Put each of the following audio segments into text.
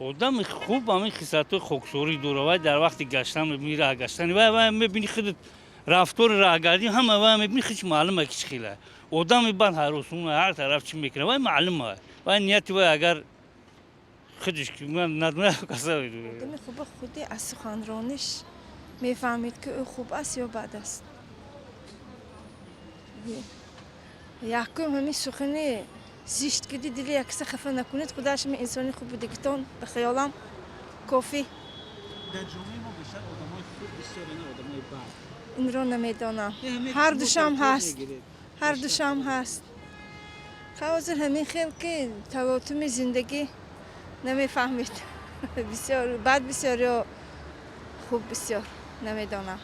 آدم خوب همین خصلت خاکساری داره و در وقت گشتن میره گشتن و میبینی خودت رفتار راهگردی همه و میبینی هیچ معلومه که چخیله آدم بعد هر روزون هر طرف چی میکنه و معلومه و نیتی و اگر خودش که من ندونه کسا آدم خوب خودی از سخنرانیش میفهمید که او خوب است یا بد است. یکم همین سخنی زیشت کردی دلی یکسه خفه نکنید خودش می انسانی خوب بودگیتون به خیالم کافی. در جامعه ما بیشتر آدمای خوب بسیار نه آدمای بد. این رو نمیدانم. هر دوشم هست. هر دوشم هست. خوازر همین خیل که تواتم زندگی نمیفهمید. بسیار بد بسیار یا خوب بسیار نمیدانم.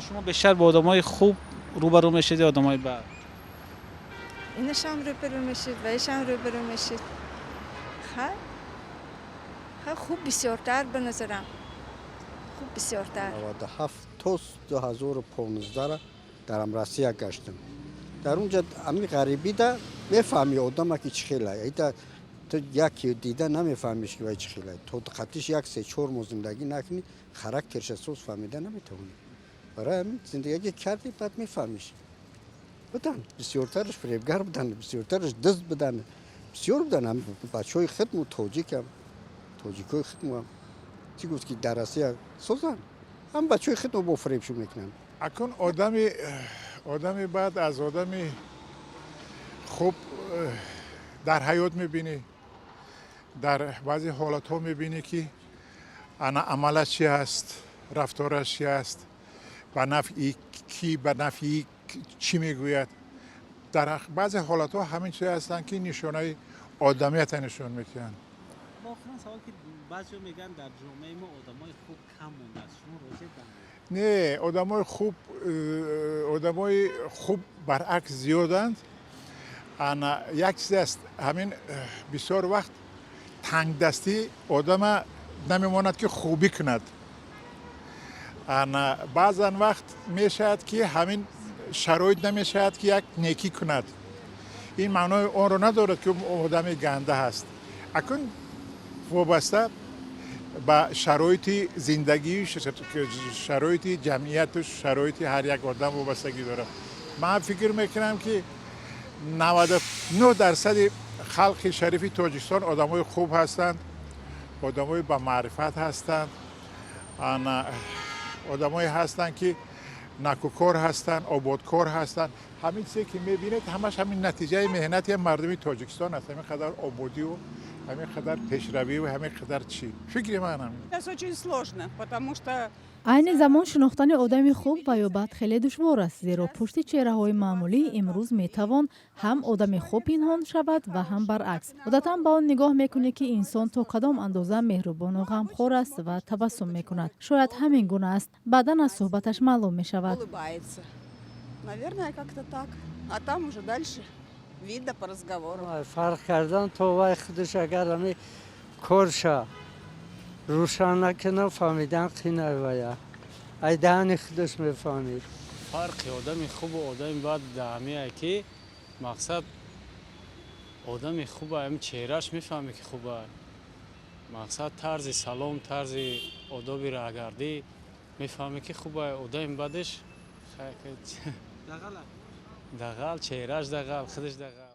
شما بیشتر با آدمای خوب روبرو میشید یا آدمای بد؟ اینش هم روبرو میشید و ایش هم روبرو میشید. خوب بسیارتر به نظرم. خوب بسیارتر. 97 تا 2015 را در امراسیه گشتم. در اونجا امی غریبی ده میفهمی آدم که چی خیلی ایده تو یکی دیده نمیفهمیش که چی خیلی تو خطیش یک سه چهار ماه زندگی نکنی خاراکترش اساس فهمیده نمیتونی برای همین زندگی کردی بعد میفهمیش بدن بسیارترش فریبگر بدن بسیارترش دزد بدن بسیار بدن هم بچهای خدمت توجیکای خدمت چی گفت که در آسیا سوزن هم بچهای خدمت با فریبشون میکنن اکنون آدمی بعد از آدمی خوب در حیات میبینی در بعضی حالات ها میبینی که عملش چی هست رفتارش چی هست به نفع کی به نفع چی میگوید در بعضی حالات ها همین چیز هستن که نشانه آدمیت نشون میدن. با آخرین سوال که بعضی میگن در جامعه ما آدمای خوب کم مونده است شما راضی هستید؟ نه آدمای خوب برعکس زیادند. یک چیز است همین بسیار وقت تنگ دستی آدم نمیماند که خوبی کند. بعضا وقت میشود که همین شرایط نمیشود که یک نیکی کند. این معنای آن رو ندارد که آدم گنده هست. اکنون وابسته به شرایط زندگی شرایط جمعیت و شرایط هر یک آدم وابستگی داره. من فکر میکنم که 99% خلق شریف تاجیکستان آدمای خوب هستند آدمای با معرفت هستند آدمای هستند که نکوکار هستند آبادکار هستند همین چیزی که میبینید همش همین نتیجه مهنت مردم تاجیکستان است همین قدر آبادی و همین قدر پیشروی و همین قدر چی فکر من همین Это очень сложно, потому что عین زمان شناختن آدم خوب و یا بد خیلی دشوار است زیرا پشت چهره‌های معمولی امروز میتوان هم آدم خوب پنهان شود و هم برعکس. عادتاً با آن نگاه میکنه که انسان تا کدام اندازه مهربان و غمخوار است و تبسم میکند. شاید همین گونه است. بعداً از صحبتش معلوم میشود. улыбается. Наверное, как-то так. А там уже дальше видно по разговору. فرق کردن تو وای خودش اگر همی کارشا روشن نکنه فهمیدن خینه ویا ای دهن خودش میفهمید فرق آدم خوب و آدم بد دهمیه که مقصد آدم خوب هم چهرهش میفهمی که خوبه مقصد طرز سلام طرز آداب راهگردی میفهمی که خوبه آدم بدش دغل چهرهش دغل خودش دغل